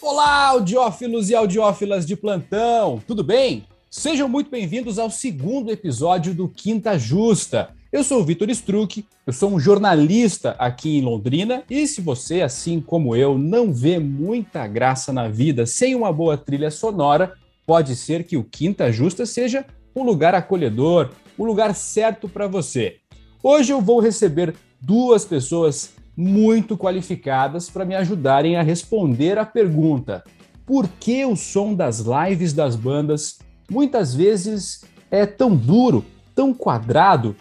Olá, audiófilos e audiófilas de plantão, tudo bem? Sejam muito bem-vindos ao segundo episódio do Quinta Justa. Eu sou o Vitor Struck, eu sou um jornalista aqui em Londrina e se você, assim como eu, não vê muita graça na vida sem uma boa trilha sonora, pode ser que o Quinta Justa seja um lugar acolhedor, um lugar certo para você. Hoje eu vou receber duas pessoas muito qualificadas para me ajudarem a responder a pergunta: por que o som das lives das bandas muitas vezes é tão duro, tão quadrado?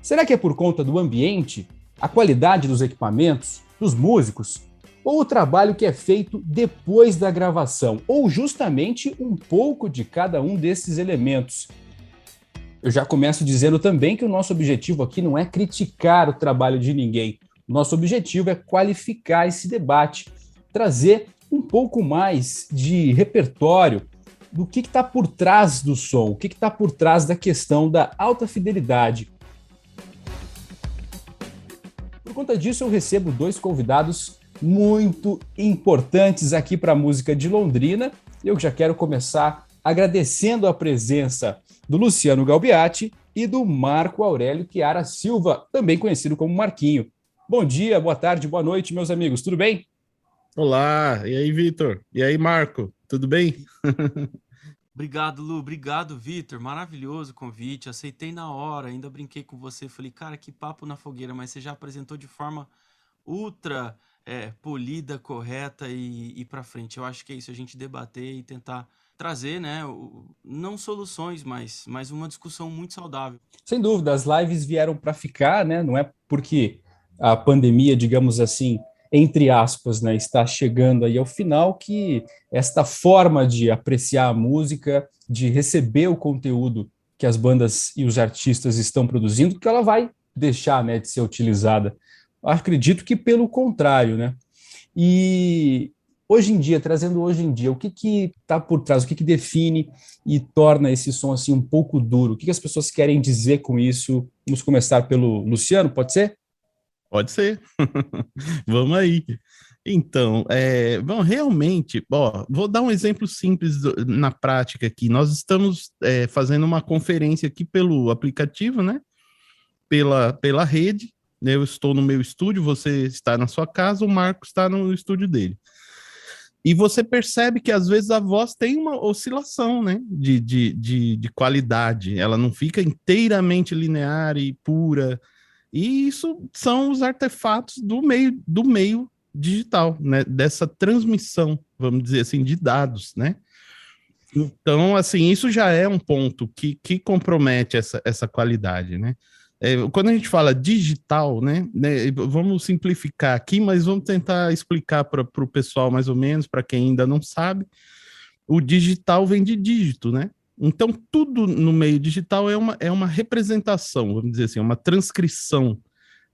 Será que é por conta do ambiente, a qualidade dos equipamentos, dos músicos, ou o trabalho que é feito depois da gravação, ou justamente um pouco de cada um desses elementos? Eu já começo dizendo também que o nosso objetivo aqui não é criticar o trabalho de ninguém. Nosso objetivo é qualificar esse debate, trazer um pouco mais de repertório do que está por trás do som, o que está por trás da questão da alta fidelidade. Por conta disso, eu recebo dois convidados muito importantes aqui para a música de Londrina. Eu já quero começar agradecendo a presença do Luciano Galbiati e do Marco Aurélio Chiara Silva, também conhecido como Marquinho. Bom dia, boa tarde, boa noite, meus amigos, tudo bem? Olá, e aí, Vitor? E aí, Marco? Tudo bem? Obrigado, Lu. Obrigado, Vitor. Maravilhoso o convite. Aceitei na hora. Ainda brinquei com você. Falei, cara, que papo na fogueira. Mas você já apresentou de forma ultra polida, correta e para frente. Eu acho que é isso, a gente debater e tentar trazer, né, não soluções, mas uma discussão muito saudável. Sem dúvida, as lives vieram para ficar, né? Não é porque a pandemia, digamos assim, entre aspas, né, está chegando aí ao final que esta forma de apreciar a música, de receber o conteúdo que as bandas e os artistas estão produzindo, que ela vai deixar, né, de ser utilizada. Acredito que pelo contrário, né? E hoje em dia, trazendo hoje em dia, o que está por trás, o que define e torna esse som assim um pouco duro? O que as pessoas querem dizer com isso? Vamos começar pelo Luciano, pode ser? Pode ser. Vamos aí. Então, bom, realmente, ó, vou dar um exemplo simples na prática aqui. Nós estamos fazendo uma conferência aqui pelo aplicativo, né? Pela rede. Eu estou no meu estúdio, você está na sua casa, o Marco está no estúdio dele. E você percebe que às vezes a voz tem uma oscilação, né, de qualidade. Ela não fica inteiramente linear e pura. E isso são os artefatos do meio digital, né, dessa transmissão, vamos dizer assim, de dados, né? Então, assim, isso já é um ponto que compromete essa qualidade, né? Quando a gente fala digital, né, vamos simplificar aqui, mas vamos tentar explicar para o pessoal mais ou menos, para quem ainda não sabe. O digital vem de dígito, né? Então, tudo no meio digital é uma representação, vamos dizer assim, uma transcrição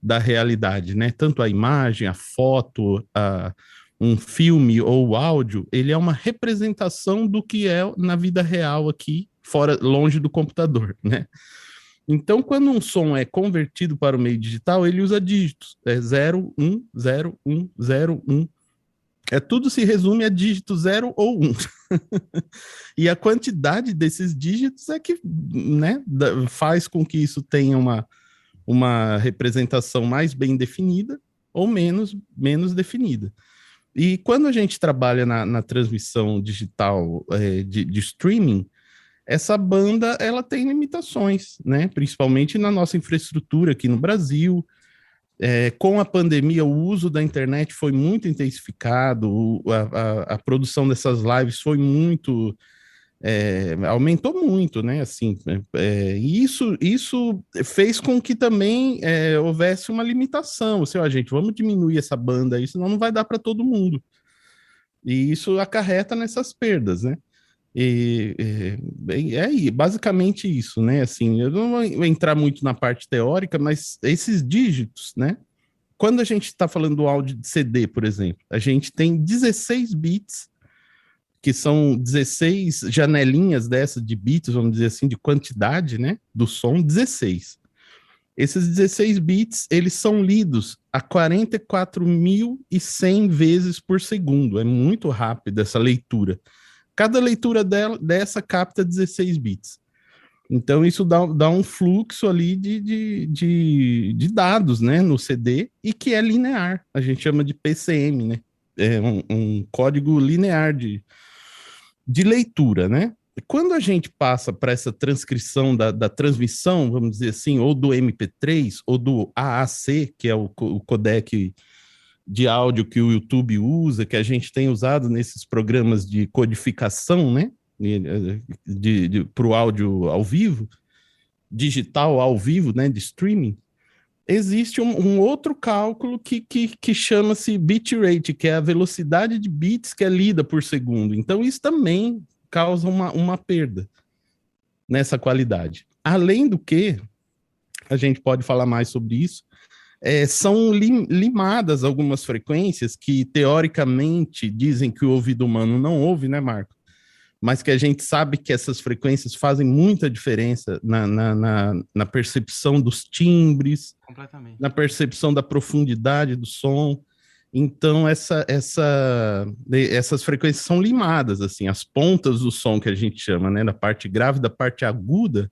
da realidade, né? Tanto a imagem, a foto, um filme ou o áudio, ele é uma representação do que é na vida real aqui, fora, longe do computador, né? Então, quando um som é convertido para o meio digital, ele usa dígitos. É 0, 1, 0, 1, 0, 1. Tudo se resume a dígito 0 ou 1. E a quantidade desses dígitos é que, né, faz com que isso tenha uma representação mais bem definida ou menos definida. E quando a gente trabalha na transmissão digital de streaming, essa banda ela tem limitações, né? Principalmente na nossa infraestrutura aqui no Brasil. Com a pandemia, o uso da internet foi muito intensificado, a produção dessas lives foi muito, aumentou muito, né? Assim, e isso fez com que também houvesse uma limitação. Assim, ó, gente, vamos diminuir essa banda aí, senão não vai dar para todo mundo. E isso acarreta nessas perdas, né? Basicamente isso, né? Assim, eu não vou entrar muito na parte teórica, mas esses dígitos, né? Quando a gente está falando do áudio de CD, por exemplo, a gente tem 16 bits, que são 16 janelinhas dessas de bits, vamos dizer assim, de quantidade, né? Do som, 16. Esses 16 bits, eles são lidos a 44.100 vezes por segundo. É muito rápido essa leitura. Cada leitura dessa capta 16 bits. Então, isso dá um fluxo ali de dados, né, no CD, e que é linear. A gente chama de PCM, né? É um código linear de leitura, né? Quando a gente passa para essa transcrição da transmissão, vamos dizer assim, ou do MP3 ou do AAC, que é o codec de áudio que o YouTube usa, que a gente tem usado nesses programas de codificação, né? Para o áudio ao vivo, digital ao vivo, né? De streaming, existe um outro cálculo que chama-se bitrate, que é a velocidade de bits que é lida por segundo. Então, isso também causa uma perda nessa qualidade. Além do que, a gente pode falar mais sobre isso, são limadas algumas frequências que, teoricamente, dizem que o ouvido humano não ouve, né, Marco? Mas que a gente sabe que essas frequências fazem muita diferença na percepção dos timbres, na percepção da profundidade do som. Então, essas frequências são limadas, assim, as pontas do som que a gente chama, né, da parte grave, da parte aguda,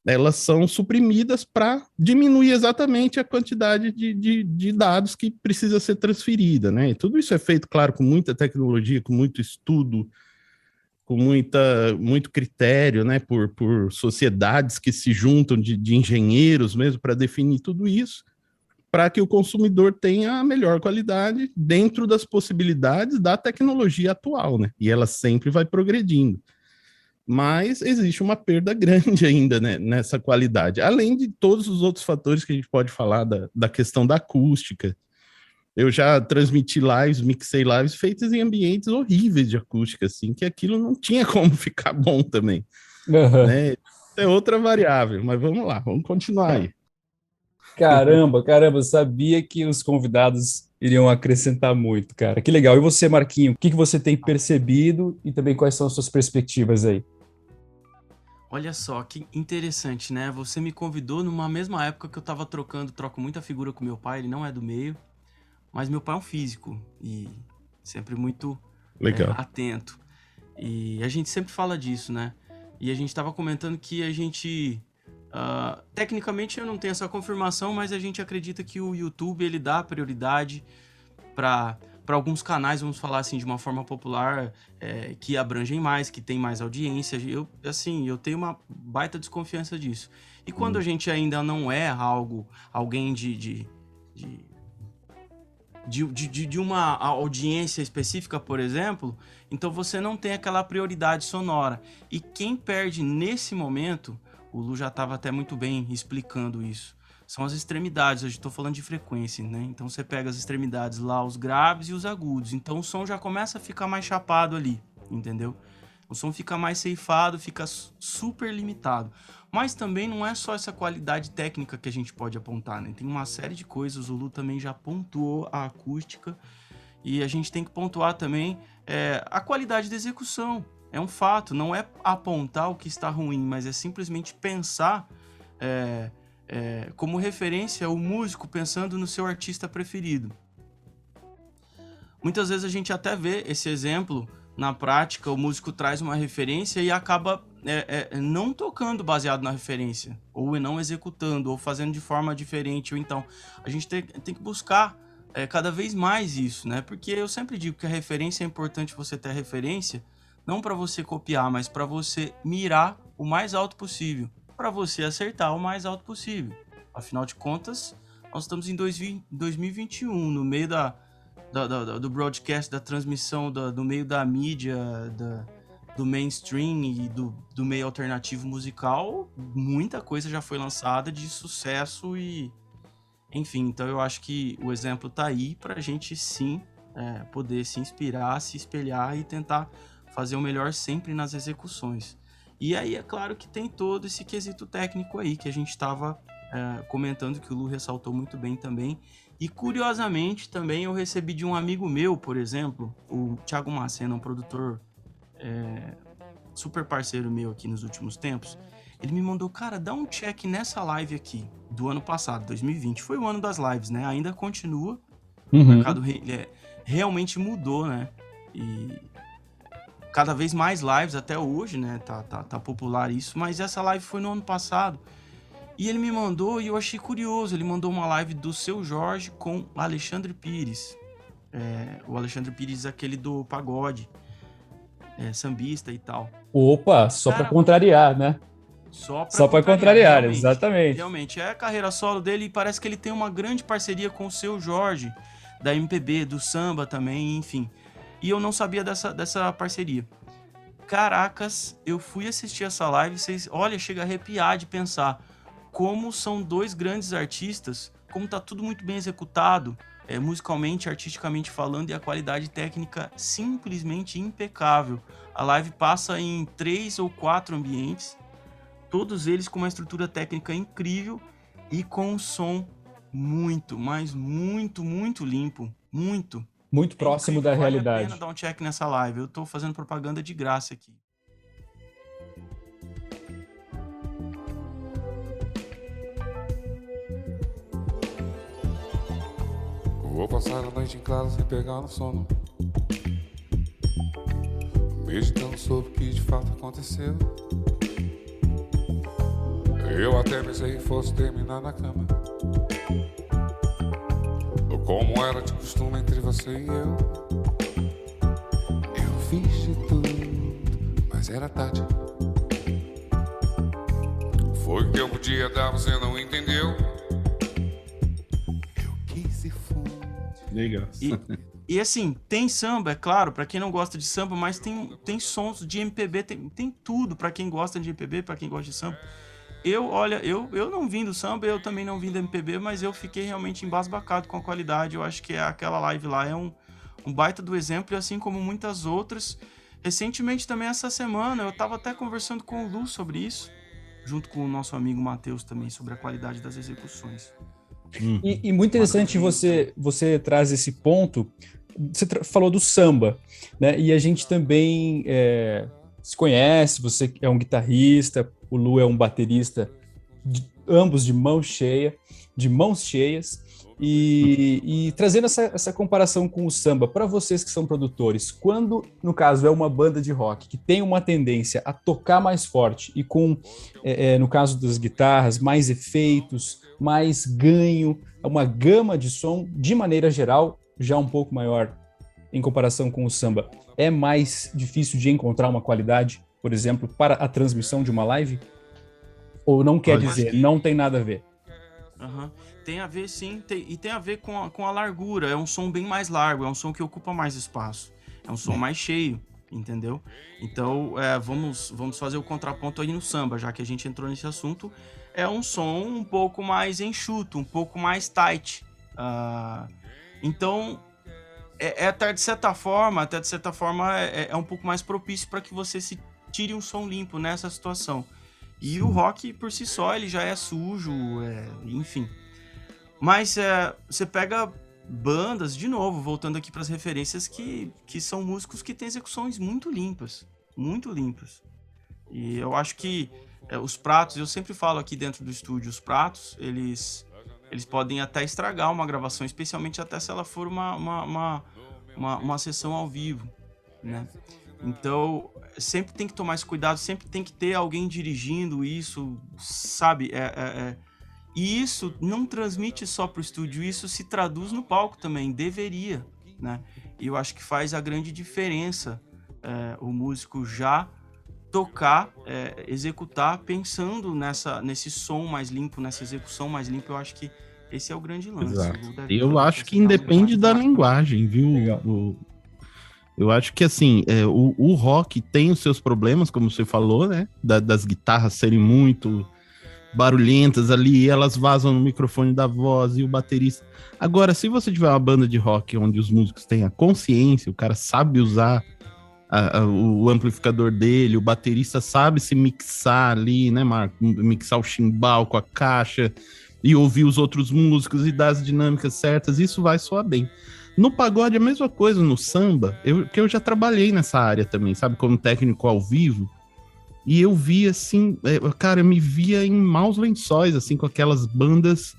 elas são suprimidas para diminuir exatamente a quantidade de dados que precisa ser transferida, né? E tudo isso é feito, claro, com muita tecnologia, com muito estudo, com muito critério, né, por sociedades que se juntam de engenheiros mesmo para definir tudo isso, para que o consumidor tenha a melhor qualidade dentro das possibilidades da tecnologia atual, né? E ela sempre vai progredindo. Mas existe uma perda grande ainda, né, nessa qualidade, além de todos os outros fatores que a gente pode falar da questão da acústica. Eu já transmiti lives, mixei lives feitas em ambientes horríveis de acústica, assim, que aquilo não tinha como ficar bom também, né? É outra variável, mas vamos lá, vamos continuar aí. Caramba, sabia que os convidados iriam acrescentar muito, cara. Que legal. E você, Marquinho, o que você tem percebido e também quais são as suas perspectivas aí? Olha só, que interessante, né? Você me convidou numa mesma época que eu tava troco muita figura com meu pai, ele não é do meio, mas meu pai é um físico e sempre muito atento. E a gente sempre fala disso, né? E a gente tava comentando que a gente... tecnicamente eu não tenho essa confirmação, mas a gente acredita que o YouTube ele dá prioridade para alguns canais, vamos falar assim, de uma forma popular, que abrangem mais, que tem mais audiência. Eu tenho uma baita desconfiança disso. E quando a gente ainda não é alguém de uma audiência específica, por exemplo, então você não tem aquela prioridade sonora. E quem perde nesse momento, o Lu já estava até muito bem explicando isso, são as extremidades. Hoje estou falando de frequência, né? Então você pega as extremidades lá, os graves e os agudos. Então o som já começa a ficar mais chapado ali, entendeu? O som fica mais ceifado, fica super limitado. Mas também não é só essa qualidade técnica que a gente pode apontar, né? Tem uma série de coisas, o Lu também já pontuou a acústica, e a gente tem que pontuar também a qualidade da execução. É um fato, não é apontar o que está ruim, mas é simplesmente pensar como referência o músico pensando no seu artista preferido. Muitas vezes a gente até vê esse exemplo na prática, o músico traz uma referência e acaba não tocando baseado na referência, ou não executando, ou fazendo de forma diferente. Ou então, a gente tem que buscar cada vez mais isso, né? Porque eu sempre digo que a referência é importante, você ter a referência, não para você copiar, mas para você mirar o mais alto possível, para você acertar o mais alto possível. Afinal de contas, nós estamos em 2021, no meio do broadcast, da transmissão, do meio da mídia, do mainstream e do meio alternativo musical. Muita coisa já foi lançada de sucesso e... Enfim, então eu acho que o exemplo tá aí pra gente sim poder se inspirar, se espelhar e tentar fazer o melhor sempre nas execuções. E aí é claro que tem todo esse quesito técnico aí que a gente estava comentando, que o Lu ressaltou muito bem também. E curiosamente também eu recebi de um amigo meu, por exemplo, o Thiago Macena, um produtor super parceiro meu aqui nos últimos tempos. Ele me mandou, cara, dá um check nessa live aqui, do ano passado, 2020. Foi o ano das lives, né? Ainda continua. O mercado realmente mudou, né? E cada vez mais lives até hoje, né? Tá popular isso. Mas essa live foi no ano passado. E ele me mandou e eu achei curioso. Ele mandou uma live do Seu Jorge com Alexandre Pires. O Alexandre Pires, aquele do pagode. Sambista e tal. Opa, só para contrariar, né? Só para contrariar, realmente, exatamente. Realmente, é a carreira solo dele e parece que ele tem uma grande parceria com o Seu Jorge, da MPB, do samba também, enfim. E eu não sabia dessa parceria. Caracas, eu fui assistir essa live, olha, chega a arrepiar de pensar como são dois grandes artistas, como tá tudo muito bem executado, musicalmente, artisticamente falando, e a qualidade técnica simplesmente impecável. A live passa em 3 ou 4 ambientes, todos eles com uma estrutura técnica incrível e com um som muito, mas muito, muito limpo. Muito próximo da realidade. Vale a pena dar um check nessa live. Eu tô fazendo propaganda de graça aqui. Vou passar a noite em casa sem pegar no sono, meditando sobre o que de fato aconteceu. Eu até pensei que fosse terminar na cama, como era de costume entre você e eu. Eu fiz de tudo, mas era tarde. Foi o que eu podia dar, você não entendeu. Eu quis e fui. Legal. E assim, tem samba, é claro, pra quem não gosta de samba, mas tem sons de MPB, tem tudo pra quem gosta de MPB, pra quem gosta de samba. Eu não vim do samba, eu também não vim do MPB, mas eu fiquei realmente embasbacado com a qualidade. Eu acho que aquela live lá é um baita do exemplo, e assim como muitas outras. Recentemente também, essa semana, eu tava até conversando com o Lu sobre isso, junto com o nosso amigo Matheus também, sobre a qualidade das execuções. E muito interessante você traz esse ponto. Você falou do samba, né? E a gente também se conhece, você é um guitarrista, o Lu é um baterista, ambos de mãos cheias, e trazendo essa comparação com o samba, para vocês que são produtores, quando, no caso, é uma banda de rock que tem uma tendência a tocar mais forte e com, no caso das guitarras, mais efeitos, mais ganho, uma gama de som, de maneira geral, já um pouco maior em comparação com o samba, é mais difícil de encontrar uma qualidade, por exemplo, para a transmissão de uma live? Ou não quer dizer, não tem nada a ver? Tem a ver, sim, e tem a ver com a largura. É um som bem mais largo, é um som que ocupa mais espaço, é um som mais cheio, entendeu? Então, vamos fazer o contraponto aí no samba, já que a gente entrou nesse assunto. É um som um pouco mais enxuto, um pouco mais tight. Então, até de certa forma, é um pouco mais propício para que você se tire um som limpo nessa situação. E o rock, por si só, ele já é sujo, enfim. Mas você pega bandas, de novo, voltando aqui para as referências, que são músicos que têm execuções muito limpas. Muito limpas. E eu acho que os pratos, eu sempre falo aqui dentro do estúdio, os pratos, eles podem até estragar uma gravação, especialmente até se ela for uma sessão ao vivo, né? Então, sempre tem que tomar esse cuidado, sempre tem que ter alguém dirigindo isso, sabe? E isso não transmite só pro estúdio, isso se traduz no palco também, deveria, né? E eu acho que faz a grande diferença o músico já tocar, executar, pensando nesse som mais limpo, nessa execução mais limpa. Eu acho que esse é o grande lance. Exato. Eu acho que independe da linguagem, viu? Eu acho que, assim, o rock tem os seus problemas, como você falou, né? Das guitarras serem muito barulhentas ali, elas vazam no microfone da voz e o baterista. Agora, se você tiver uma banda de rock onde os músicos têm a consciência, o cara sabe usar o amplificador dele, o baterista sabe se mixar ali, né, Marco? Mixar o chimbal com a caixa e ouvir os outros músicos e dar as dinâmicas certas, isso vai soar bem. No pagode, a mesma coisa, no samba, que eu já trabalhei nessa área também, sabe? Como técnico ao vivo, E eu via assim, cara, eu me via em maus lençóis, assim, com aquelas bandas.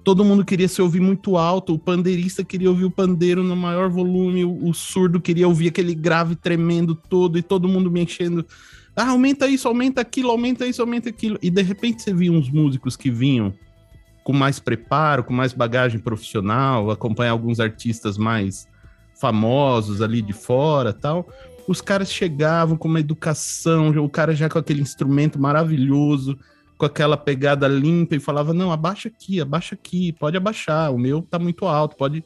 Todo mundo queria se ouvir muito alto, o pandeirista queria ouvir o pandeiro no maior volume, o surdo queria ouvir aquele grave tremendo todo, e todo mundo me enchendo. Ah, aumenta isso, aumenta aquilo, aumenta isso, aumenta aquilo. E de repente você via uns músicos que vinham com mais preparo, com mais bagagem profissional, acompanhar alguns artistas mais famosos ali de fora, tal. Os caras chegavam com uma educação, o cara já com aquele instrumento maravilhoso, com aquela pegada limpa e falava: não, abaixa aqui, pode abaixar, o meu tá muito alto, pode.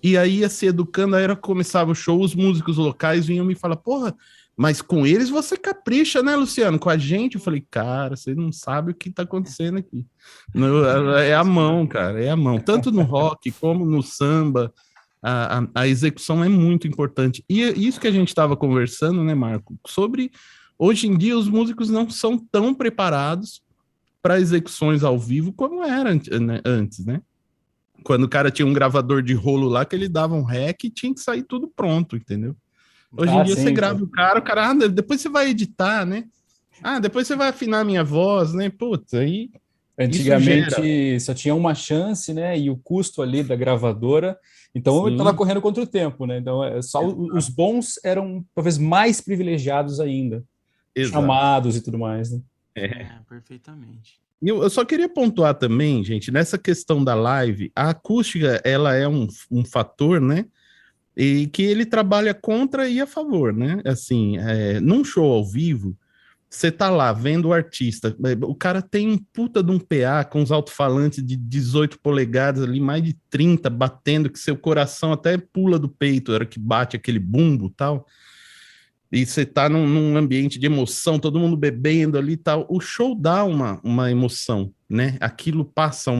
E aí ia se educando, aí começava o show, os músicos locais vinham me falar: porra, mas com eles você capricha, né, Luciano? Com a gente, eu falei: cara, você não sabe o que tá acontecendo aqui. É a mão, cara, é a mão. Tanto no rock como no samba, a execução é muito importante. E isso que a gente estava conversando, né, Marco, sobre hoje em dia os músicos não são tão preparados para execuções ao vivo como era antes, né? Quando o cara tinha um gravador de rolo lá que ele dava um rec e tinha que sair tudo pronto, entendeu? Hoje em dia você Sim, grava o cara, depois você vai editar, né? Ah, depois você vai afinar a minha voz, né? Putz, aí isso gera. antigamente só tinha uma chance, né? E o custo ali da gravadora. Então ele estava Sim, correndo contra o tempo, né? Então os bons eram talvez mais privilegiados ainda, exato. chamados e tudo mais, né? É. Perfeitamente. Eu só queria pontuar também, gente, nessa questão da live, a acústica, ela é um fator, né? E que ele trabalha contra e a favor, né? Assim, num show ao vivo, você tá lá vendo o artista, o cara tem um puta de um PA com os alto-falantes de 18 polegadas ali, mais de 30 batendo, que seu coração até pula do peito, era que bate aquele bumbo e tal. E você tá num ambiente de emoção, todo mundo bebendo ali e tal. O show dá uma emoção, né? Aquilo passa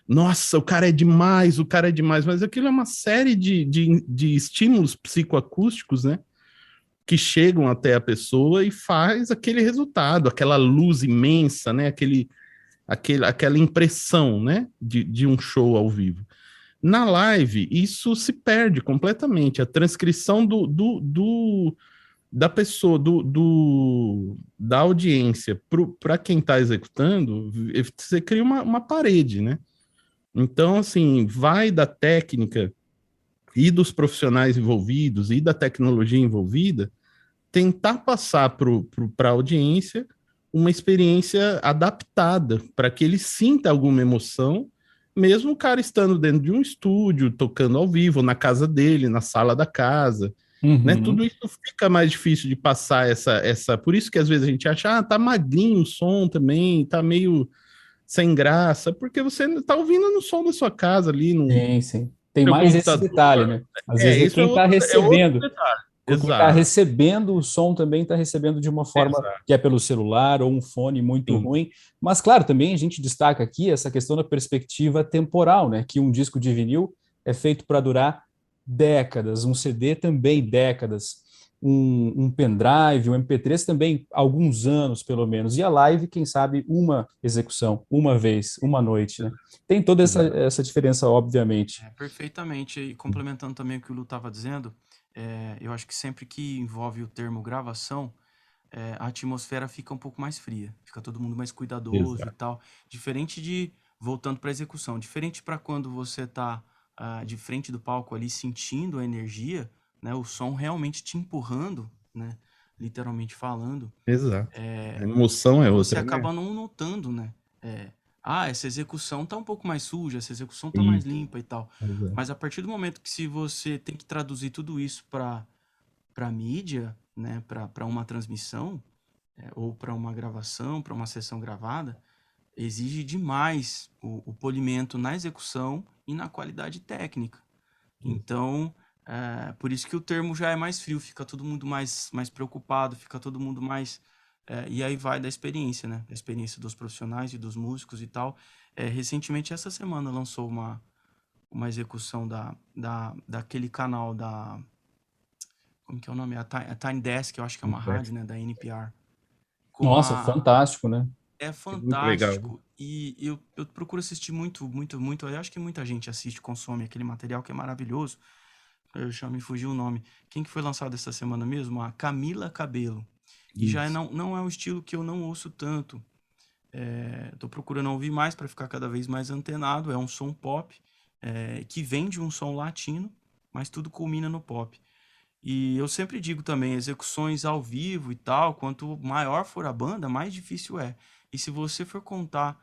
Nossa, o cara é demais, o cara é demais. Mas aquilo é uma série de estímulos psicoacústicos, né? Que chegam até a pessoa e faz aquele resultado, aquela luz imensa, né? Aquela impressão, né? De um show ao vivo. Na live, isso se perde completamente. A transcrição da pessoa, da audiência para quem está executando, você cria uma parede, né? Então, assim, vai da técnica e dos profissionais envolvidos e da tecnologia envolvida tentar passar para a audiência uma experiência adaptada para que ele sinta alguma emoção, mesmo o cara estando dentro de um estúdio, tocando ao vivo, na casa dele, na sala da casa, né? Tudo Uhum. isso fica mais difícil de passar por isso que às vezes a gente acha, tá magrinho o som também, tá meio sem graça, porque você tá ouvindo no som da sua casa ali, no Sim, sim. Tem seu mais esse computador. detalhe, né? Às vezes Isso é outro detalhe. quem está Exato, recebendo o som também está recebendo de uma forma exato. que é pelo celular ou um fone muito Sim, ruim. Mas, claro, também a gente destaca aqui essa questão da perspectiva temporal, né? Que um disco de vinil é feito para durar décadas, um CD também décadas, um pendrive, um MP3 também alguns anos, pelo menos. E a live, quem sabe, uma execução, uma vez, uma noite, né? Tem toda exato. essa diferença, obviamente. Perfeitamente. E complementando também o que o Lu estava dizendo, eu acho que sempre que envolve o termo gravação, a atmosfera fica um pouco mais fria, fica todo mundo mais cuidadoso e Exato. tal. Diferente de, voltando para a execução, diferente para quando você tá de frente do palco ali sentindo a energia, né, o som realmente te empurrando, né, literalmente falando, Exato. A emoção é você outra, né? acaba não notando, né? Essa execução tá um pouco mais suja, essa execução tá mais Isso, limpa e tal. exato. Mas a partir do momento que se você tem que traduzir tudo isso para mídia, né, para uma transmissão, ou para uma gravação, para uma sessão gravada, exige demais o polimento na execução e na qualidade técnica. Então, por isso que o termo já é mais frio, fica todo mundo mais preocupado, fica todo mundo mais. E aí vai da experiência, né? Da experiência dos profissionais e dos músicos e tal. Recentemente, essa semana, lançou uma execução daquele canal da. Como que é o nome? A Tiny Desk, eu acho que é uma rádio, né? Da NPR. Com Nossa, a. fantástico, né? É Muito legal. fantástico. E eu procuro assistir muito, muito, muito. Eu acho que muita gente assiste, consome aquele material que é maravilhoso. Eu já me fugiu o nome. Quem que foi lançado essa semana mesmo? A Camila Cabello. E já não é um estilo que eu não ouço tanto. Tô procurando ouvir mais para ficar cada vez mais antenado. É um som pop, que vem de um som latino, mas tudo culmina no pop. E eu sempre digo também, execuções ao vivo e tal, quanto maior for a banda, mais difícil é. E se você for contar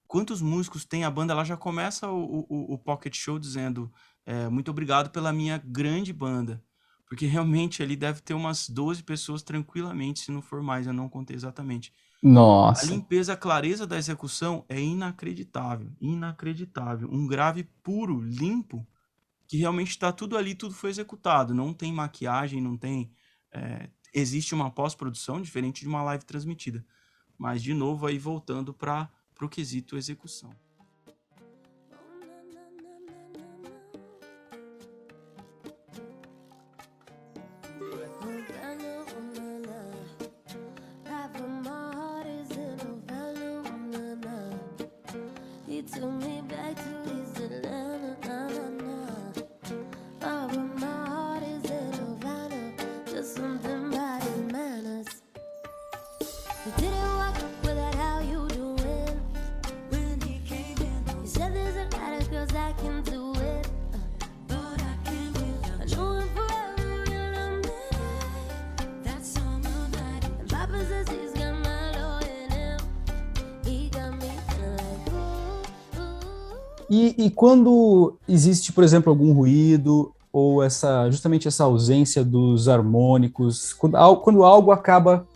quantos músicos tem a banda, ela já começa o Pocket Show dizendo muito obrigado pela minha grande banda. Porque realmente ali deve ter umas 12 pessoas tranquilamente, se não for mais, eu não contei exatamente. A Nossa. limpeza, a clareza da execução é inacreditável, inacreditável. Um grave puro, limpo, que realmente está tudo ali, tudo foi executado. Não tem maquiagem, não tem... existe uma pós-produção diferente de uma live transmitida. Mas, de novo, aí voltando para o quesito execução. E quando existe, por exemplo, algum ruído ou justamente essa ausência dos harmônicos, quando algo acaba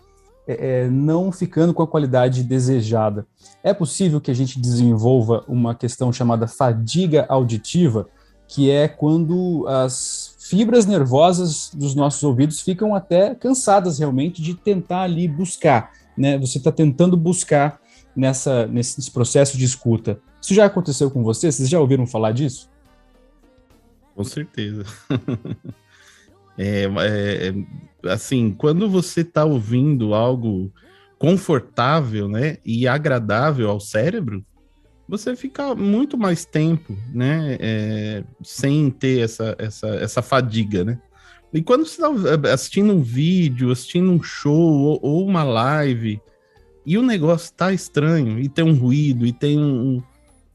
não ficando com a qualidade desejada, é possível que a gente desenvolva uma questão chamada fadiga auditiva, que é quando as fibras nervosas dos nossos ouvidos ficam até cansadas realmente de tentar ali buscar, né? Você está tentando buscar nesse processo de escuta. Isso já aconteceu com você? Vocês já ouviram falar disso? Com certeza. Assim, quando você está ouvindo algo confortável, né, e agradável ao cérebro, você fica muito mais tempo, né, sem ter essa fadiga, né? E quando você está assistindo um vídeo, assistindo um show ou uma live, e o negócio tá estranho, e tem um ruído, e tem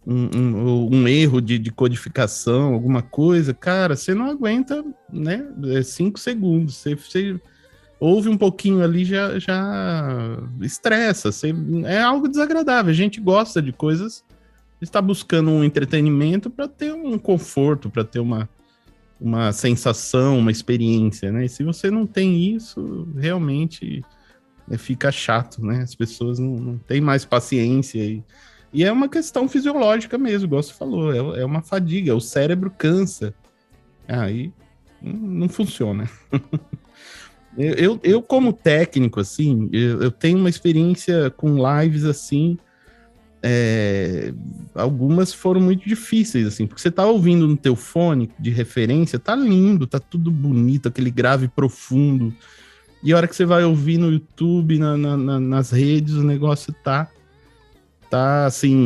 um erro de codificação, alguma coisa, cara, você não aguenta, né, 5 segundos, você ouve um pouquinho ali, já estressa, é algo desagradável, a gente gosta de coisas, está buscando um entretenimento para ter um conforto, para ter uma sensação, uma experiência, né, e se você não tem isso, realmente fica chato, né, as pessoas não têm mais paciência e é uma questão fisiológica mesmo, igual você falou, é uma fadiga, o cérebro cansa. Aí não funciona. Eu como técnico, assim, eu tenho uma experiência com lives, assim, algumas foram muito difíceis, assim, porque você tá ouvindo no teu fone de referência, tá lindo, tá tudo bonito, aquele grave profundo, e a hora que você vai ouvir no YouTube, nas redes, o negócio tá assim,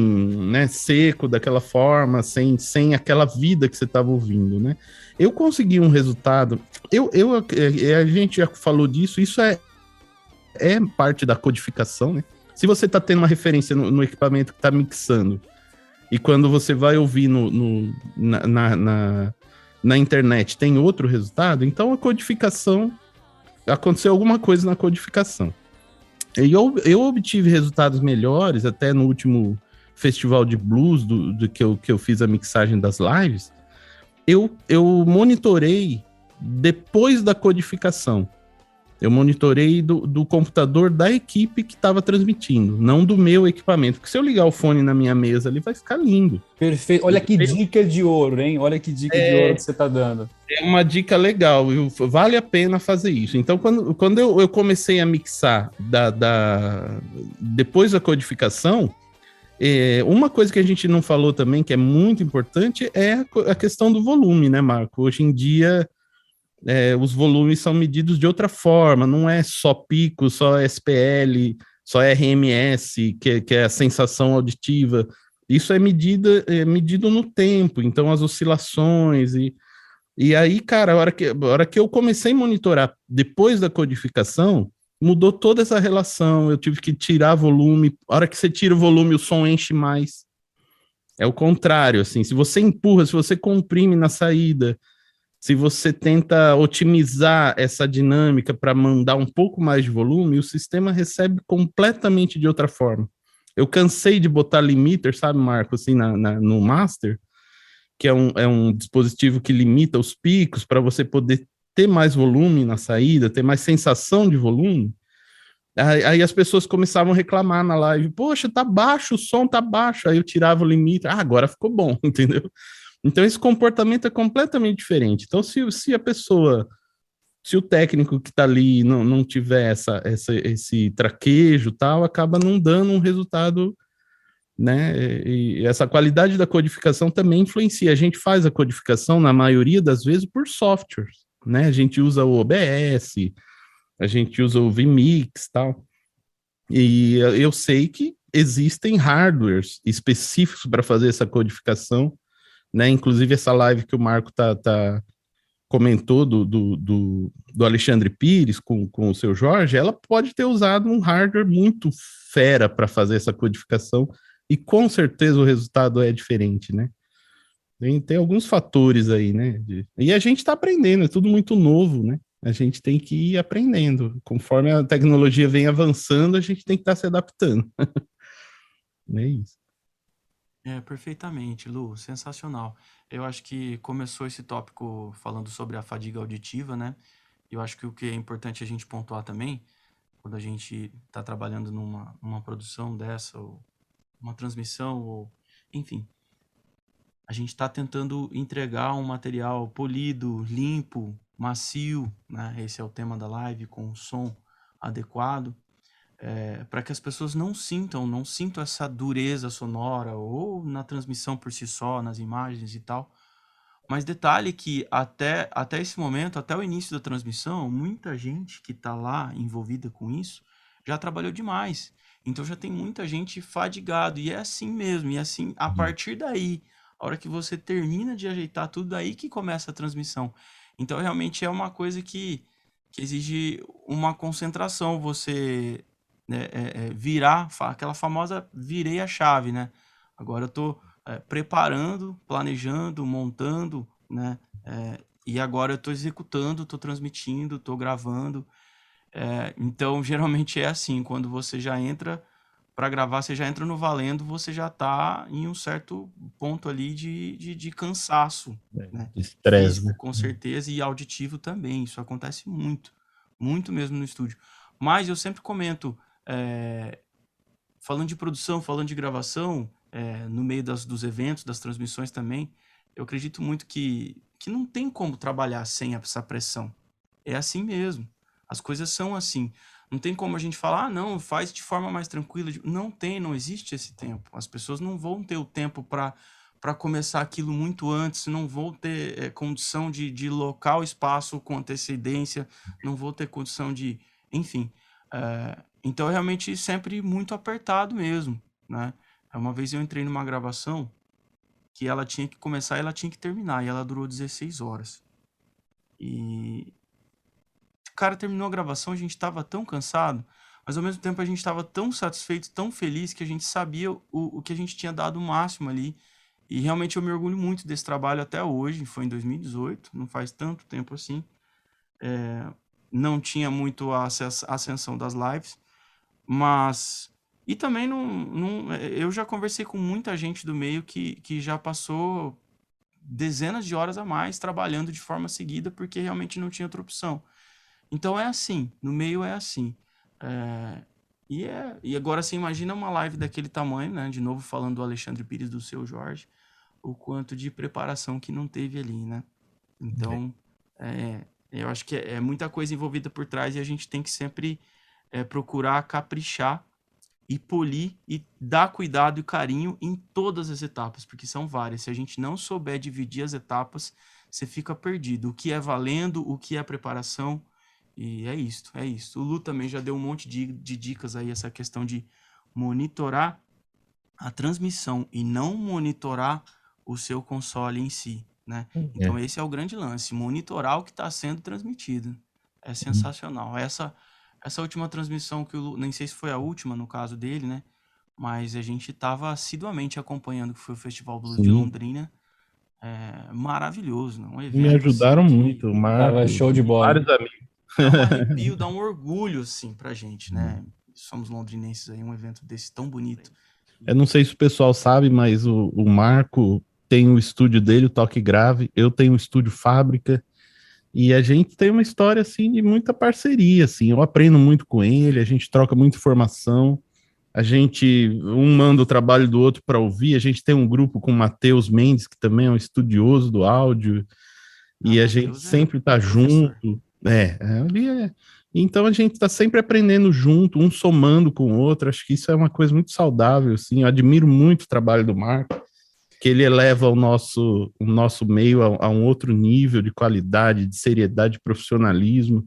né, seco daquela forma, sem aquela vida que você estava ouvindo, né? Eu consegui um resultado, a gente já falou disso, isso é parte da codificação, né? Se você está tendo uma referência no equipamento que está mixando, e quando você vai ouvir na internet tem outro resultado, então a codificação, aconteceu alguma coisa na codificação. Eu obtive resultados melhores até no último festival de blues do que eu fiz a mixagem das lives. Eu monitorei depois da codificação. Eu monitorei do computador da equipe que estava transmitindo, não do meu equipamento. Porque se eu ligar o fone na minha mesa ali, vai ficar lindo. Perfeito. Olha que dica de ouro, hein? Olha que dica de ouro que você está dando. É uma dica legal, vale a pena fazer isso. Então, quando eu comecei a mixar depois da codificação, uma coisa que a gente não falou também, que é muito importante, é a questão do volume, né, Marco? Hoje em dia, os volumes são medidos de outra forma, não é só pico, só SPL, só RMS, que é a sensação auditiva. Isso é medido no tempo, então as oscilações E aí, cara, a hora que eu comecei a monitorar depois da codificação, mudou toda essa relação. Eu tive que tirar volume. A hora que você tira o volume, o som enche mais. É o contrário, assim. Se você empurra, se você comprime na saída, se você tenta otimizar essa dinâmica para mandar um pouco mais de volume, o sistema recebe completamente de outra forma. Eu cansei de botar limiter, sabe, Marco, assim, no master, que é um dispositivo que limita os picos para você poder ter mais volume na saída, ter mais sensação de volume. Aí as pessoas começavam a reclamar na live, poxa, tá baixo, o som tá baixo. Aí eu tirava o limite, agora ficou bom, entendeu? Então esse comportamento é completamente diferente. Então se a pessoa, se o técnico que está ali não tiver esse traquejo tal, acaba não dando um resultado, né? E essa qualidade da codificação também influencia. A gente faz a codificação, na maioria das vezes, por softwares, né? A gente usa o OBS, a gente usa o vMix tal. E eu sei que existem hardwares específicos para fazer essa codificação, né? Inclusive essa live que o Marco comentou do Alexandre Pires com o seu Jorge, ela pode ter usado um hardware muito fera para fazer essa codificação e com certeza o resultado é diferente, né? Tem alguns fatores aí, né? E a gente está aprendendo, é tudo muito novo, né? A gente tem que ir aprendendo. Conforme a tecnologia vem avançando, a gente tem que estar se adaptando. É isso. Perfeitamente, Lu, sensacional. Eu acho que começou esse tópico falando sobre a fadiga auditiva, né? Eu acho que o que é importante a gente pontuar também, quando a gente está trabalhando numa produção dessa, ou uma transmissão, ou enfim, a gente está tentando entregar um material polido, limpo, macio, né? Esse é o tema da live, com o som adequado, para que as pessoas não sintam essa dureza sonora ou na transmissão por si só, nas imagens e tal. Mas detalhe que até esse momento, até o início da transmissão, muita gente que está lá envolvida com isso já trabalhou demais. Então já tem muita gente fadigado. E é assim mesmo. E assim, a partir daí, a hora que você termina de ajeitar tudo, daí que começa a transmissão. Então realmente é uma coisa que exige uma concentração. Você virar, aquela famosa virei a chave, né? Agora eu tô preparando, planejando, montando, né? E agora eu tô executando, tô transmitindo, tô gravando. Então, geralmente é assim, quando você já entra para gravar, você já entra no valendo, você já tá em um certo ponto ali de cansaço, né? Estresse, Físico, né? com certeza, e auditivo também. Isso acontece muito, muito mesmo no estúdio. Mas eu sempre comento, falando de produção, falando de gravação, no meio dos eventos, das transmissões também, eu acredito muito que não tem como trabalhar sem essa pressão. É assim mesmo. As coisas são assim. Não tem como a gente falar, ah, não, faz de forma mais tranquila. Não tem, não existe esse tempo. As pessoas não vão ter o tempo para começar aquilo muito antes, não vão ter condição de locar o espaço com antecedência, não vou ter condição de. Enfim. Então, é realmente sempre muito apertado mesmo, né? Uma vez eu entrei numa gravação que ela tinha que começar e ela tinha que terminar, e ela durou 16 horas. E o cara terminou a gravação, a gente estava tão cansado, mas ao mesmo tempo a gente estava tão satisfeito, tão feliz, que a gente sabia o que a gente tinha dado o máximo ali. E realmente eu me orgulho muito desse trabalho até hoje, foi em 2018, não faz tanto tempo assim. Não tinha muito a ascensão das lives, mas... E também eu já conversei com muita gente do meio que já passou dezenas de horas a mais trabalhando de forma seguida porque realmente não tinha outra opção. Então é assim, no meio é assim. É, e agora você imagina uma live daquele tamanho, né? De novo falando do Alexandre Pires, do Seu Jorge, o quanto de preparação que não teve ali, né? Então, eu acho que é muita coisa envolvida por trás e a gente tem que sempre procurar caprichar e polir e dar cuidado e carinho em todas as etapas, porque são várias. Se a gente não souber dividir as etapas, você fica perdido. O que é valendo, o que é preparação, e é isso, é isso. O Lu também já deu um monte de dicas aí, essa questão de monitorar a transmissão e não monitorar o seu console em si. né? Então esse é o grande lance, monitorar o que está sendo transmitido. É sensacional. Essa última transmissão que nem sei se foi a última no caso dele, né? Mas a gente estava assiduamente acompanhando, que foi o Festival Blues de Londrina. Maravilhoso, né? Um evento, Me ajudaram assim, muito, Marco, Tava show de bola. vários amigos. dá um arrepio, dá um orgulho, assim, pra gente, né? Somos londrinenses aí, um evento desse tão bonito. Eu não sei se o pessoal sabe, mas o Marco tem o estúdio dele, o Toque Grave, eu tenho o estúdio Fábrica, e a gente tem uma história, assim, de muita parceria, assim, eu aprendo muito com ele, a gente troca muita informação, a gente, um manda o trabalho do outro para ouvir, a gente tem um grupo com o Matheus Mendes, que também é um estudioso do áudio, e a gente sempre tá junto, ali é... Então a gente está sempre aprendendo junto, um somando com o outro. Acho que isso é uma coisa muito saudável, assim. Eu admiro muito o trabalho do Marco, que ele eleva o nosso meio a um outro nível de qualidade, de seriedade, de profissionalismo.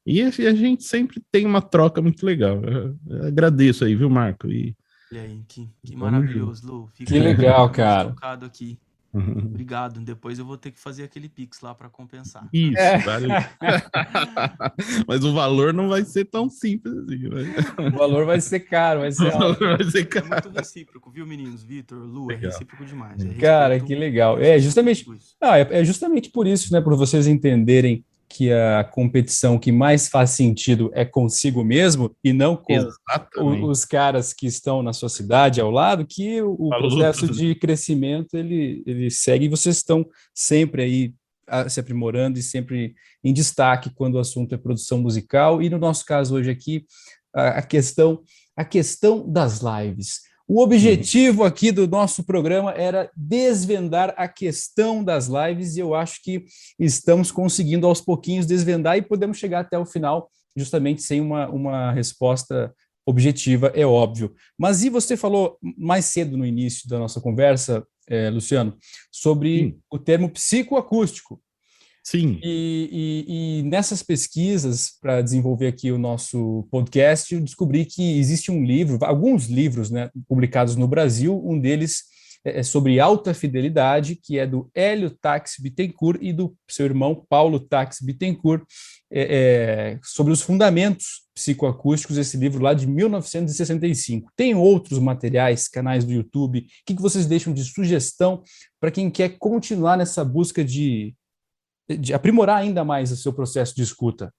E a gente sempre tem uma troca muito legal. Eu agradeço aí, viu, Marco? E aí, que maravilhoso, Lu. Que legal, cara. Tocado aqui. Obrigado. Depois eu vou ter que fazer aquele Pix lá para compensar. Isso, vale. Mas o valor não vai ser tão simples assim. O valor vai ser caro, vai ser alto. Vai ser caro. É muito recíproco, viu, meninos? Vitor, Lu, é recíproco demais. Cara, que legal. É justamente por isso, né? Por vocês entenderem que a competição que mais faz sentido é consigo mesmo e não com os caras que estão na sua cidade ao lado, que o processo de crescimento ele segue e vocês estão sempre aí se aprimorando e sempre em destaque quando o assunto é produção musical. E no nosso caso hoje aqui, a questão das lives. O objetivo aqui do nosso programa era desvendar a questão das lives e eu acho que estamos conseguindo aos pouquinhos desvendar e podemos chegar até o final justamente sem uma resposta objetiva, é óbvio. Mas e você falou mais cedo no início da nossa conversa, Luciano, sobre o termo psicoacústico. Sim. E nessas pesquisas, para desenvolver aqui o nosso podcast, eu descobri que existe um livro, alguns livros, né, publicados no Brasil, um deles é sobre alta fidelidade, que é do Hélio Tax Bittencourt e do seu irmão Paulo Tax Bittencourt, sobre os fundamentos psicoacústicos, esse livro lá de 1965. Tem outros materiais, canais do YouTube, o que vocês deixam de sugestão para quem quer continuar nessa busca de aprimorar ainda mais o seu processo de escuta?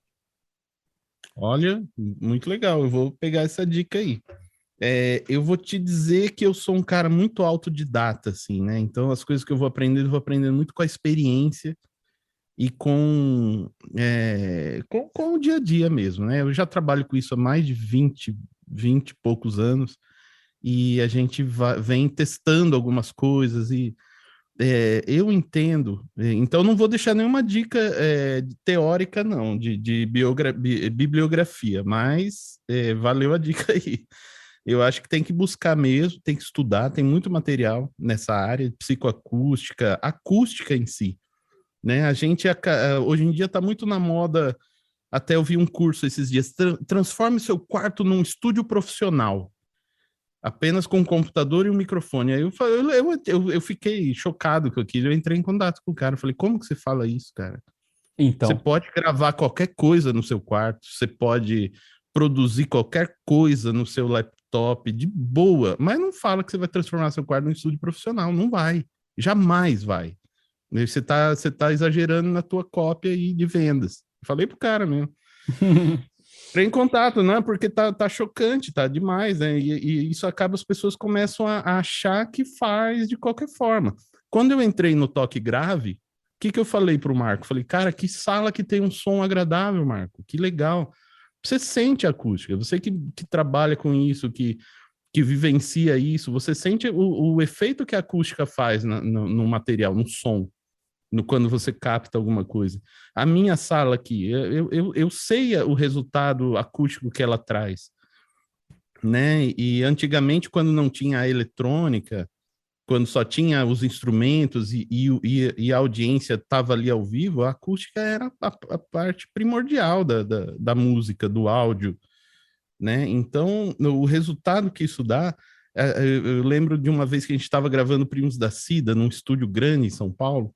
Olha, muito legal, eu vou pegar essa dica aí. Eu vou te dizer que eu sou um cara muito autodidata, assim, né? Então, as coisas que eu vou aprendendo muito com a experiência e com o dia a dia mesmo, né? Eu já trabalho com isso há mais de 20 e poucos anos e a gente vem testando algumas coisas e eu entendo, então não vou deixar nenhuma dica teórica, não, de bibliografia, mas valeu a dica aí. Eu acho que tem que buscar mesmo, tem que estudar, tem muito material nessa área, psicoacústica, acústica em si, né? A gente, hoje em dia, está muito na moda, até eu vi um curso esses dias, transforme seu quarto num estúdio profissional. Apenas com um computador e um microfone. Aí eu fiquei chocado com aquilo. Eu entrei em contato com o cara. Falei, como que você fala isso, cara? Então, você pode gravar qualquer coisa no seu quarto. Você pode produzir qualquer coisa no seu laptop de boa. Mas não fala que você vai transformar seu quarto num estúdio profissional. Não vai. Jamais vai. Você tá exagerando na tua cópia aí de vendas. Falei pro cara mesmo. Entrei em contato, né? Porque tá chocante, tá demais, né? E isso acaba, as pessoas começam a achar que faz de qualquer forma. Quando eu entrei no Toque Grave, o que eu falei pro Marco? Falei, cara, que sala que tem um som agradável, Marco, que legal. Você sente a acústica, você que trabalha com isso, que vivencia isso, você sente o efeito que a acústica faz no material, no som. Quando você capta alguma coisa. A minha sala aqui, eu sei o resultado acústico que ela traz, né? E antigamente, quando não tinha a eletrônica, quando só tinha os instrumentos e a audiência estava ali ao vivo, a acústica era a parte primordial da música, do áudio, né? Então, o resultado que isso dá... Eu lembro de uma vez que a gente estava gravando Primos da Cida, num estúdio grande em São Paulo,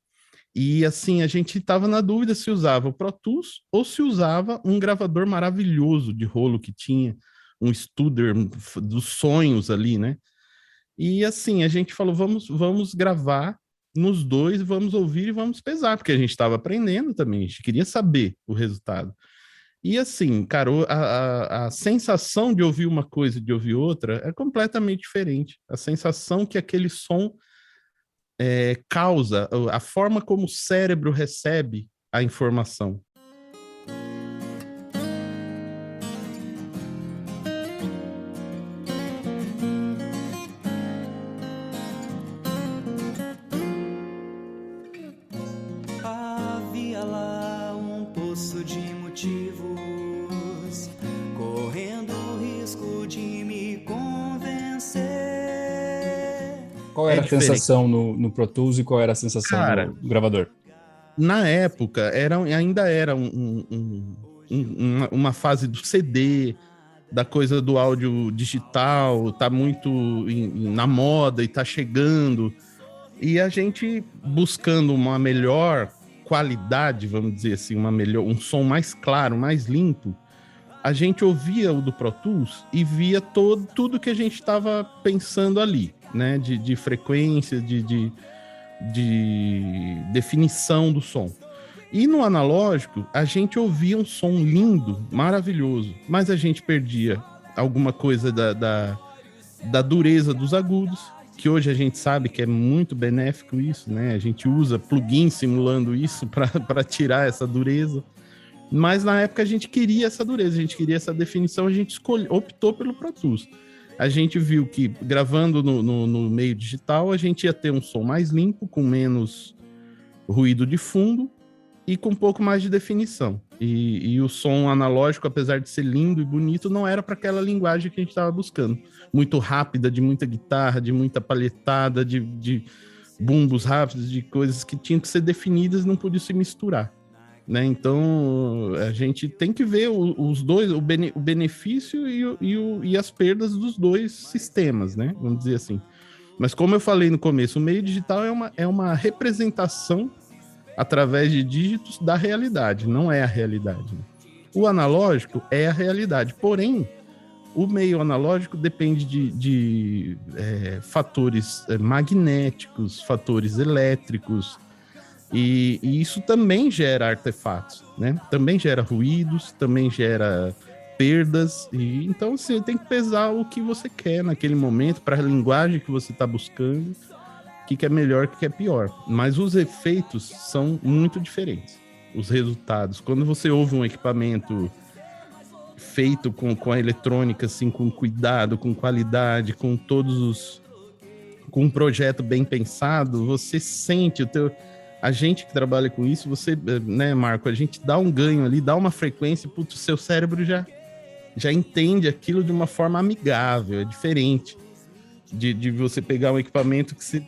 E assim, a gente estava na dúvida se usava o Pro Tools ou se usava um gravador maravilhoso de rolo que tinha, um Studer dos sonhos ali, né? E assim, a gente falou, vamos gravar nos dois, vamos ouvir e vamos pesar, porque a gente estava aprendendo também, a gente queria saber o resultado. E assim, cara, a sensação de ouvir uma coisa e de ouvir outra é completamente diferente. A sensação que aquele som causa, a forma como o cérebro recebe a informação. Havia lá um poço de motivos, correndo o risco de me convencer. Qual era a sensação no Pro Tools e qual era a sensação no gravador? Na época, ainda era uma fase do CD, da coisa do áudio digital, tá muito na moda e tá chegando. E a gente buscando uma melhor qualidade, vamos dizer assim, um som mais claro, mais limpo, a gente ouvia o do Pro Tools e via tudo que a gente estava pensando ali, né? De frequência, de definição do som. E no analógico, a gente ouvia um som lindo, maravilhoso, mas a gente perdia alguma coisa da dureza dos agudos, que hoje a gente sabe que é muito benéfico isso, né? A gente usa plugins simulando isso para tirar essa dureza. Mas na época a gente queria essa dureza, a gente queria essa definição, a gente optou pelo Pro Tools. A gente viu que gravando no meio digital, a gente ia ter um som mais limpo, com menos ruído de fundo e com um pouco mais de definição. E o som analógico, apesar de ser lindo e bonito, não era para aquela linguagem que a gente estava buscando. Muito rápida, de muita guitarra, de muita palhetada, de bumbos rápidos, de coisas que tinham que ser definidas e não podiam se misturar. Né? Então, a gente tem que ver os dois, o benefício e as perdas dos dois sistemas, né? Vamos dizer assim. Mas como eu falei no começo, o meio digital é uma representação através de dígitos da realidade, não é a realidade. Né? O analógico é a realidade, porém, o meio analógico depende de fatores magnéticos, fatores elétricos, e isso também gera artefatos, né? Também gera ruídos, também gera perdas, e então você tem que pesar o que você quer naquele momento, para a linguagem que você está buscando, o que é melhor, o que é pior. Mas os efeitos são muito diferentes, os resultados. Quando você ouve um equipamento feito com a eletrônica, assim, com cuidado, com qualidade, com com um projeto bem pensado, você sente a gente que trabalha com isso, você, né, Marco, a gente dá um ganho ali, dá uma frequência, putz, o seu cérebro já entende aquilo de uma forma amigável, é diferente de você pegar um equipamento que você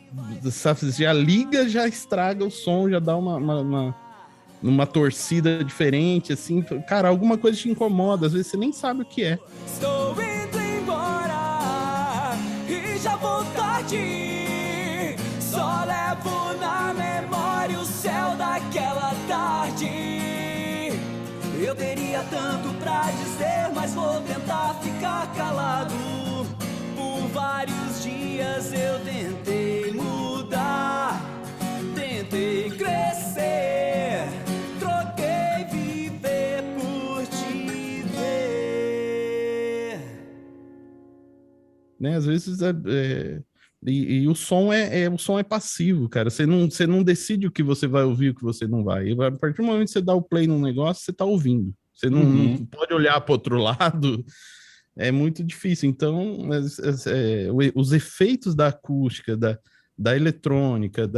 já liga, já estraga o som, já dá uma torcida diferente, assim, cara, alguma coisa te incomoda, às vezes você nem sabe o que é. Estou indo embora e já vou tarde, só levo na memória o céu daquela tarde. Eu teria tanto pra dizer, mas vou tentar ficar calado. Por vários dias eu tentei mudar, tentei crescer, troquei viver por te ver. Né, às vezes e o som é passivo, cara. Você não decide o que você vai ouvir, o que você não vai. E a partir do momento que você dá o play num negócio, você tá ouvindo. Você não pode olhar para outro lado. É muito difícil. Então, os efeitos da acústica, da eletrônica,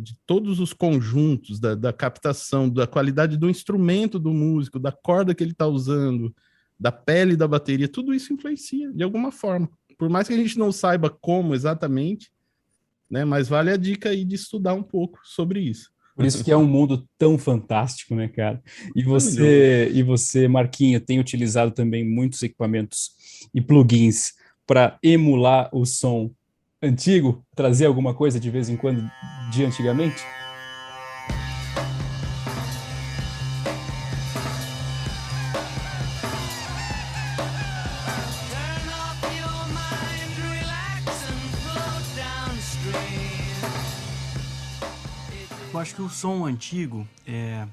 de todos os conjuntos, da captação, da qualidade do instrumento do músico, da corda que ele está usando, da pele da bateria, tudo isso influencia de alguma forma. Por mais que a gente não saiba como exatamente, né, mas vale a dica aí de estudar um pouco sobre isso. Por isso que é um mundo tão fantástico, né, cara? E você, Marquinho, tem utilizado também muitos equipamentos e plugins para emular o som antigo, trazer alguma coisa de vez em quando de antigamente? Eu acho que o som antigo é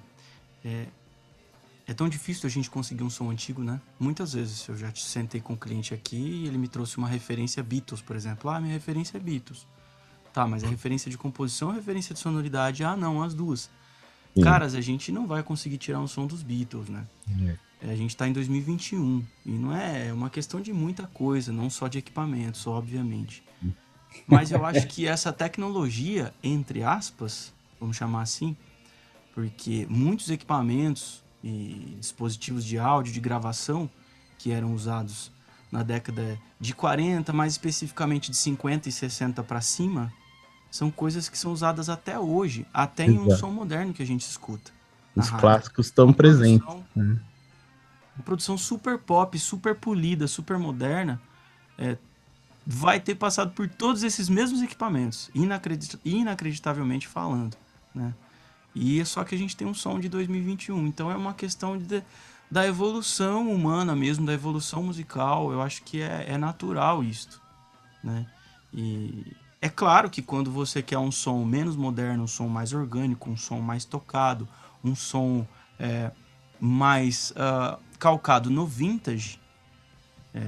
tão difícil a gente conseguir um som antigo, né? Muitas vezes eu já sentei com um cliente aqui e ele me trouxe uma referência Beatles, por exemplo. Minha referência é Beatles. Tá, mas a referência de composição, a referência de sonoridade, não, as duas. Sim. Caras, a gente não vai conseguir tirar um som dos Beatles, né? A gente tá em 2021 e não é uma questão de muita coisa, não só de equipamentos, obviamente. Mas eu acho que essa tecnologia, entre aspas, vamos chamar assim, porque muitos equipamentos e dispositivos de áudio, de gravação, que eram usados na década de 40, mais especificamente de 50 e 60 para cima, são coisas que são usadas até hoje, até em um som moderno que a gente escuta. Os clássicos estão presentes. Uma produção super pop, super polida, super moderna, vai ter passado por todos esses mesmos equipamentos, inacreditavelmente falando, né? E é só que a gente tem um som de 2021, então é uma questão da evolução humana mesmo, da evolução musical. Eu acho que é natural isto, né? E é claro que quando você quer um som menos moderno, um som mais orgânico, um som mais tocado, um som mais calcado no vintage,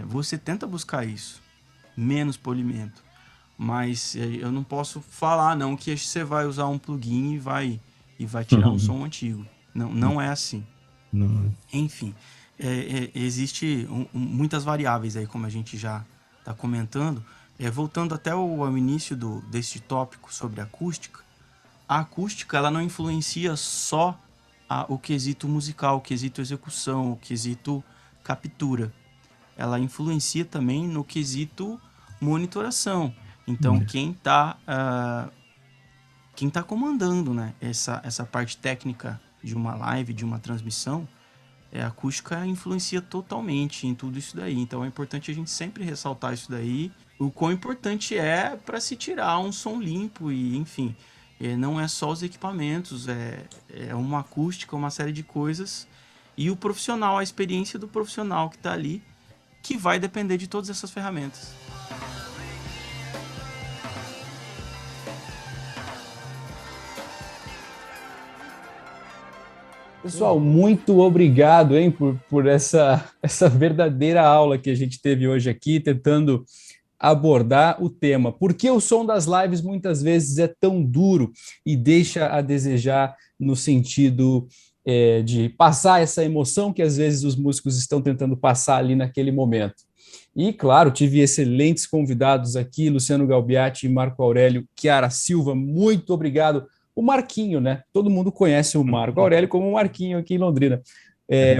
você tenta buscar isso, menos polimento. Mas eu não posso falar não que você vai usar um plugin e vai tirar um som antigo. Não é assim. Não. Enfim, existe muitas variáveis aí, como a gente já está comentando. Voltando até ao início deste tópico sobre acústica, a acústica ela não influencia só o quesito musical, o quesito execução, o quesito captura. Ela influencia também no quesito monitoração. Então, quem tá comandando, né, essa parte técnica de uma live, de uma transmissão, a acústica influencia totalmente em tudo isso daí. Então é importante a gente sempre ressaltar isso daí, o quão importante é para se tirar um som limpo e, enfim, não é só os equipamentos, é uma acústica, uma série de coisas, e o profissional, a experiência do profissional que está ali, que vai depender de todas essas ferramentas. Pessoal, muito obrigado, hein, por essa verdadeira aula que a gente teve hoje aqui, tentando abordar o tema. Por que o som das lives muitas vezes é tão duro e deixa a desejar no sentido de passar essa emoção que às vezes os músicos estão tentando passar ali naquele momento? E, claro, tive excelentes convidados aqui, Luciano Galbiati, Marco Aurélio, Chiara Silva, muito obrigado. O Marquinho, né? Todo mundo conhece o Marco Aurélio como o Marquinho aqui em Londrina.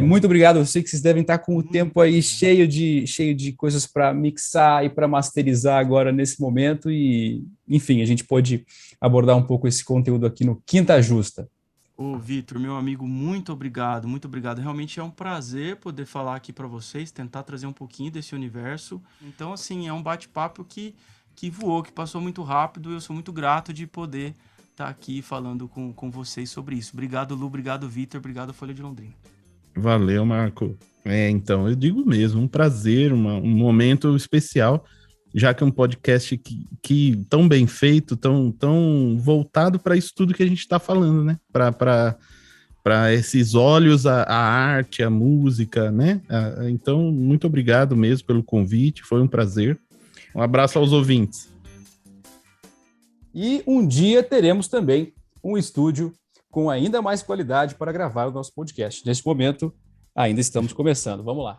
Muito obrigado. Eu sei que vocês devem estar com o tempo aí cheio de coisas para mixar e para masterizar agora nesse momento. E, enfim, a gente pôde abordar um pouco esse conteúdo aqui no Quinta Justa. Ô, Vitor, meu amigo, muito obrigado, muito obrigado. Realmente é um prazer poder falar aqui para vocês, tentar trazer um pouquinho desse universo. Então, assim, é um bate-papo que voou, que passou muito rápido. Eu sou muito grato de poder estar aqui falando com vocês sobre isso. Obrigado, Lu, obrigado, Vitor, obrigado, Folha de Londrina. Valeu, Marco. Então, eu digo mesmo, um prazer, um momento especial, já que é um podcast que tão bem feito, tão voltado para isso tudo que a gente está falando, né? Para esses olhos, a arte, a música, né? Então, muito obrigado mesmo pelo convite, foi um prazer. Um abraço aos ouvintes. E um dia teremos também um estúdio com ainda mais qualidade para gravar o nosso podcast. Neste momento, ainda estamos começando. Vamos lá.